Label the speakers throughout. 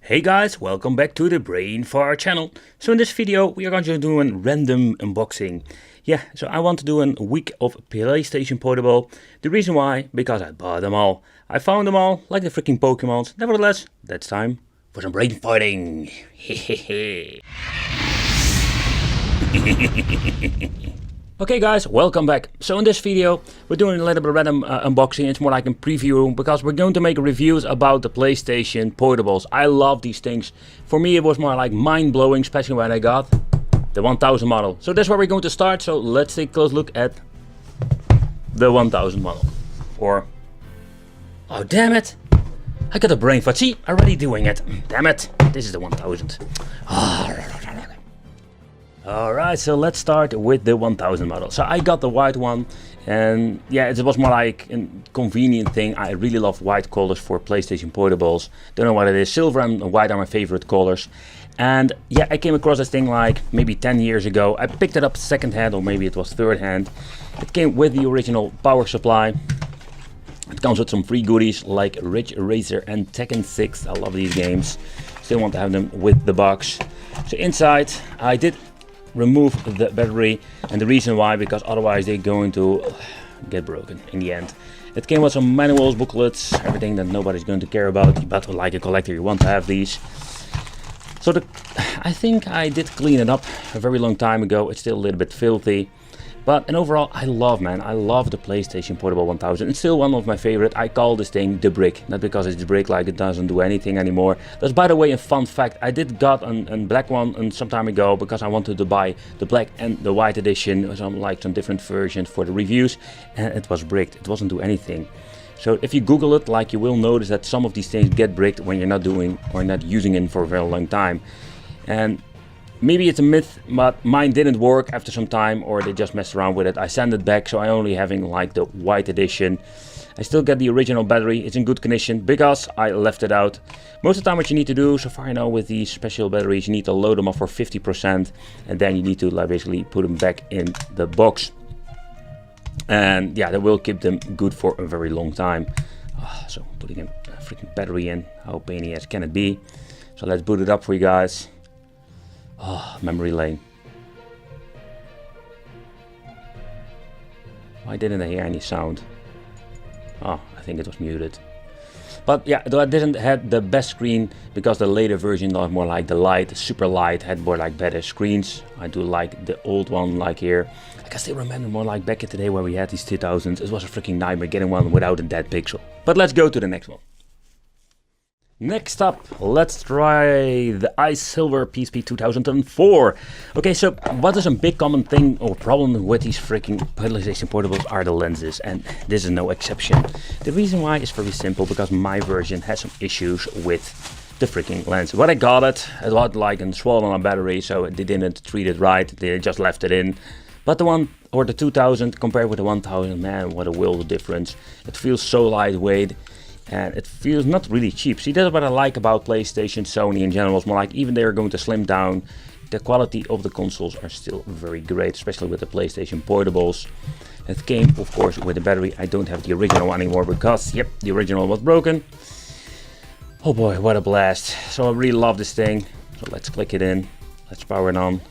Speaker 1: Hey guys, welcome back to the Brain Fart channel. So in this video we are going to do a random unboxing. Yeah, so I want to do a week of PlayStation Portable. The reason why, because I bought them all. I found them all, like the freaking Pokemons. Nevertheless, that's time for some brain farting. Okay guys, welcome back. So in this video we're doing a little bit of random unboxing. It's more like a preview because we're going to make reviews about the PlayStation Portables. I love these things. For me it was more like mind-blowing, especially when I got the 1000 model. So that's where we're going to start. So let's take a close look at the 1000 model. Or, oh damn it, I got a brain fart. See, already doing it. Damn it, this is the 1000. Alright, so let's start with the 1000 model. So I got the white one, and yeah, it was more like a convenient thing. I really love white colors for PlayStation Portables. Don't know what it is. Silver and white are my favorite colors. And yeah, I came across this thing like maybe 10 years ago. I picked it up second hand, or maybe it was third hand. It came with the original power supply. It comes with some free goodies like Ridge Racer and Tekken 6. I love these games. Still want to have them with the box. So inside, I did remove the battery, and the reason why, because otherwise they're going to get broken in the end. It came with some manuals, booklets, everything that nobody's going to care about, but like a collector you want to have these. So I think I did clean it up a very long time ago. It's still a little bit filthy, but overall I love the PlayStation Portable 1000. It's still one of my favorite. I call this thing the brick, not because it's the brick like it doesn't do anything anymore. That's, by the way, a fun fact. I did got a black one some time ago because I wanted to buy the black and the white edition, some different versions for the reviews, and it was bricked. It wasn't do anything. So if you Google it, like, you will notice that some of these things get bricked when you're not doing or not using it for a very long time. And maybe it's a myth, but mine didn't work after some time, or they just messed around with it. I sent it back, so I only having like the white edition. I still get the original battery. It's in good condition because I left it out. Most of the time what you need to do, so far I know, with these special batteries, you need to load them up for 50%, and then you need to like basically put them back in the box. And yeah, that will keep them good for a very long time. So putting a freaking battery in, how painy as can it be? So let's boot it up for you guys. Memory lane. Why didn't I hear any sound? I think it was muted. But yeah, though I didn't have the best screen, because the later version was more like the light, super light, had more like better screens. I do like the old one, like here. I can still remember more like back in the day where we had these 2000s. It was a freaking nightmare getting one without a dead pixel. But let's go to the next one. Next up, let's try the Silver PSP 2004. Okay, so what is a big common thing or problem with these freaking PlayStation Portables are the lenses, and this is no exception. The reason why is very simple, because my version has some issues with the freaking lens. When I got it, it was like a swollen on battery, so they didn't treat it right, they just left it in. But the one, or the 2000 compared with the 1000, man, what a world of difference. It feels so lightweight. And it feels not really cheap. See, that's what I like about PlayStation, Sony in general. It's more like, even they are going to slim down, the quality of the consoles are still very great, especially with the PlayStation Portables. It came, of course, with the battery. I don't have the original one anymore because, yep, the original was broken. Oh boy, what a blast. So I really love this thing. So let's click it in. Let's power it on.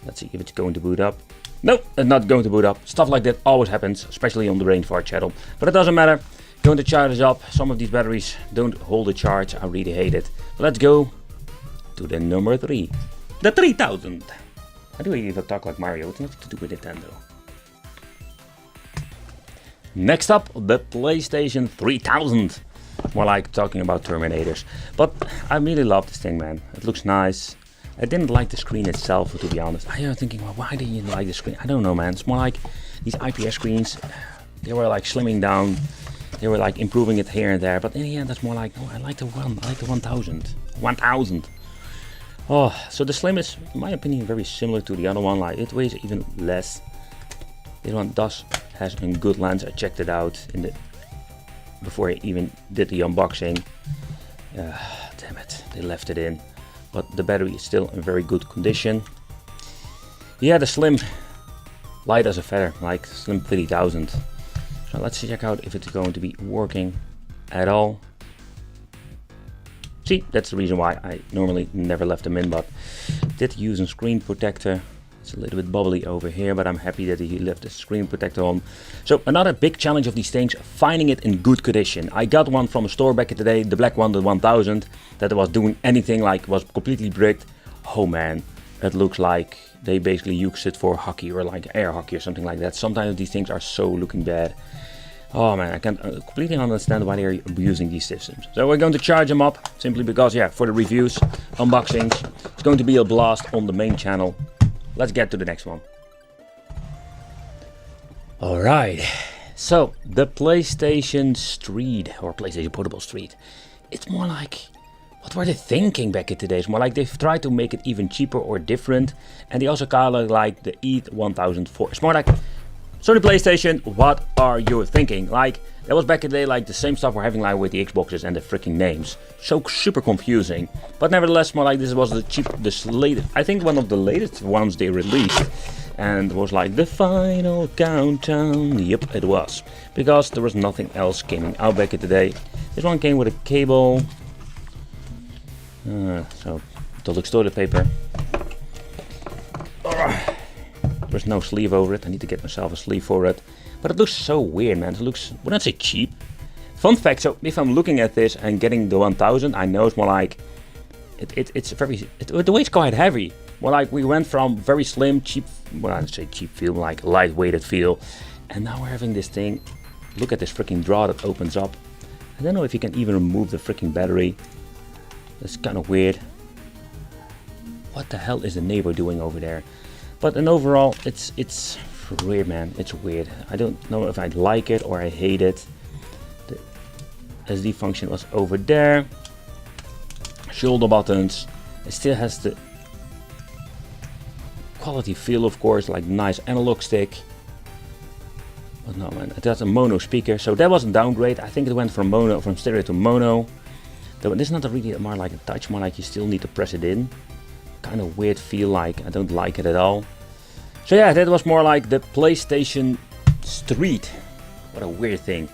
Speaker 1: Let's see if it's going to boot up. Nope, it's not going to boot up. Stuff like that always happens, especially on the Brain Fart channel. But it doesn't matter. Going to charge it up. Some of these batteries don't hold a charge. I really hate it. But let's go to the number 3. The 3000. How do I even talk like Mario? It's nothing to do with Nintendo. Next up, the PlayStation 3000. More like talking about Terminators. But I really love this thing, man. It looks nice. I didn't like the screen itself, to be honest. I was thinking, well, why didn't you like the screen? I don't know, man. It's more like these IPS screens. They were like slimming down. They were like improving it here and there, but in the end that's more like, oh, I like the 1000. 1000. Oh, so the Slim is, in my opinion, very similar to the other one. Like, it weighs even less. This one has a good lens. I checked it out before I even did the unboxing. Damn it, they left it in. But the battery is still in very good condition. Yeah, the Slim, light as a feather, like Slim 3000. So let's check out if it's going to be working at all. See, that's the reason why I normally never left them in, but did use a screen protector. It's a little bit bubbly over here, but I'm happy that he left the screen protector on. So another big challenge of these things, finding it in good condition. I got one from a store back in the day, the black one, the 1000, that was doing anything, like was completely bricked. Oh man, it looks like they basically use it for hockey or like air hockey or something like that. Sometimes these things are so looking bad. Oh man, I can't completely understand why they're abusing these systems. So we're going to charge them up, simply because, yeah, for the reviews, unboxings, it's going to be a blast on the main channel. Let's get to the next one. Alright, so the PlayStation Street, or PlayStation Portable Street, it's more like, what were they thinking back in the days? More like they've tried to make it even cheaper or different, and they also kind of like the E1004. It's more like, Sony PlayStation, what are you thinking? Like, that was back in the day like the same stuff we're having like with the Xboxes and the freaking names. So super confusing. But nevertheless, more like this was the latest, I think one of the latest ones they released. And was like the final countdown. Yep, it was. Because there was nothing else coming out back in the day. This one came with a cable. So, that looks toilet paper. There's no sleeve over it. I need to get myself a sleeve for it. But it looks so weird, man. It looks, I wouldn't say cheap. Fun fact, so if I'm looking at this and getting the 1000, I know it's more like, it's very, the way it's quite heavy. More like we went from very slim, cheap, well, I'd say cheap feel, like lightweighted feel. And now we're having this thing. Look at this freaking drawer that opens up. I don't know if you can even remove the freaking battery. That's kind of weird. What the hell is the neighbor doing over there? But in overall, it's weird, man. It's weird. I don't know if I like it or I hate it. The SD function was over there. Shoulder buttons. It still has the quality feel, of course, like nice analog stick. But no, man, it has a mono speaker, so that was a downgrade. I think it went from stereo to mono. Though this is not really more like a touch, more like you still need to press it in. Kind of weird feel, like I don't like it at all. So yeah, that was more like the PlayStation Street. What a weird thing.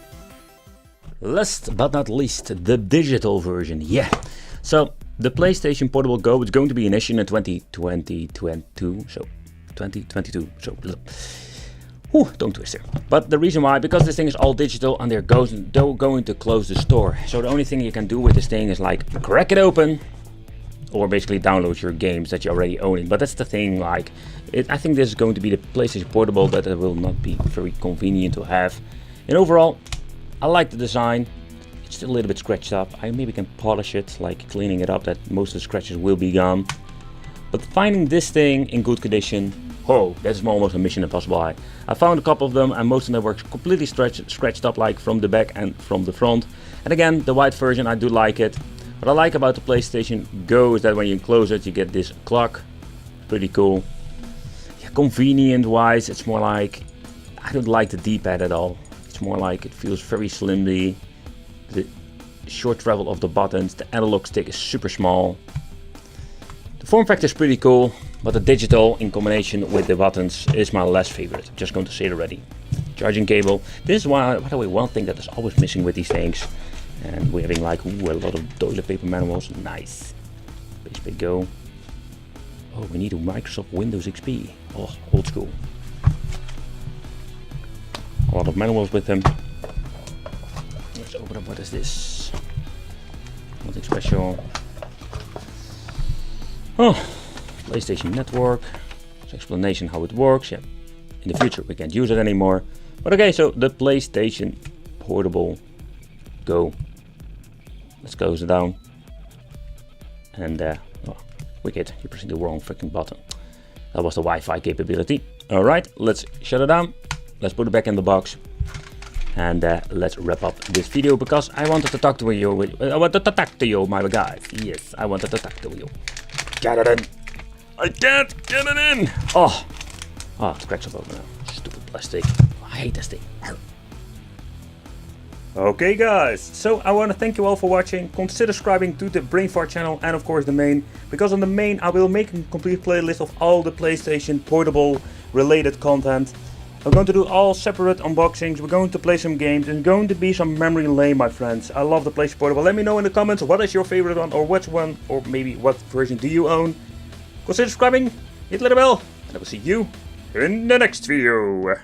Speaker 1: Last but not least, the digital version. Yeah. So the PlayStation Portable Go is going to be issued in 2022. So 2022. So don't twist here. But the reason why, because this thing is all digital and they're going to close the store. So the only thing you can do with this thing is like crack it open. Or basically download your games that you already own. But that's the thing, like, I think this is going to be the PlayStation Portable, that it will not be very convenient to have. And overall, I like the design. It's still a little bit scratched up. I maybe can polish it, like cleaning it up, that most of the scratches will be gone. But finding this thing in good condition, oh, that's almost a mission impossible. I found a couple of them and most of them were completely scratched up, like from the back and from the front. And again, the white version, I do like it. What I like about the PlayStation Go is that when you close it, you get this clock. Pretty cool. Yeah, convenient wise, it's more like, I don't like the D-pad at all. It's more like, it feels very slimly. The short travel of the buttons, the analog stick is super small. The form factor is pretty cool, but the digital in combination with the buttons is my last favorite. I'm just going to say it already. Charging cable. This is why, by the way, one thing that is always missing with these things. And we're having like, ooh, a lot of toilet paper manuals. Nice. PSP Go. Oh, we need a Microsoft Windows XP. Oh, old school. A lot of manuals with them. Let's open up. What is this? Nothing special. Oh, PlayStation Network. It's explanation how it works. Yeah. In the future we can't use it anymore. But okay, so the PlayStation Portable Go. Let's close it down. And oh, wicked, you're pressing the wrong freaking button. That was the Wi-Fi capability. Alright, let's shut it down. Let's put it back in the box. And let's wrap up this video because I wanted to talk to you. I wanted to talk to you, my guys. Yes, I wanted to talk to you. Get it in. I can't get it in. Oh, scratch up over now. Stupid plastic. I hate this thing. Okay guys, so I want to thank you all for watching. Consider subscribing to the Brain Fart channel and of course the main, because on the main I will make a complete playlist of all the PlayStation Portable related content. I'm going to do all separate unboxings, we're going to play some games, and going to be some memory lane, my friends. I love the PlayStation Portable. Let me know in the comments what is your favorite one, or which one, or maybe what version do you own. Consider subscribing, hit the little bell, and I will see you in the next video.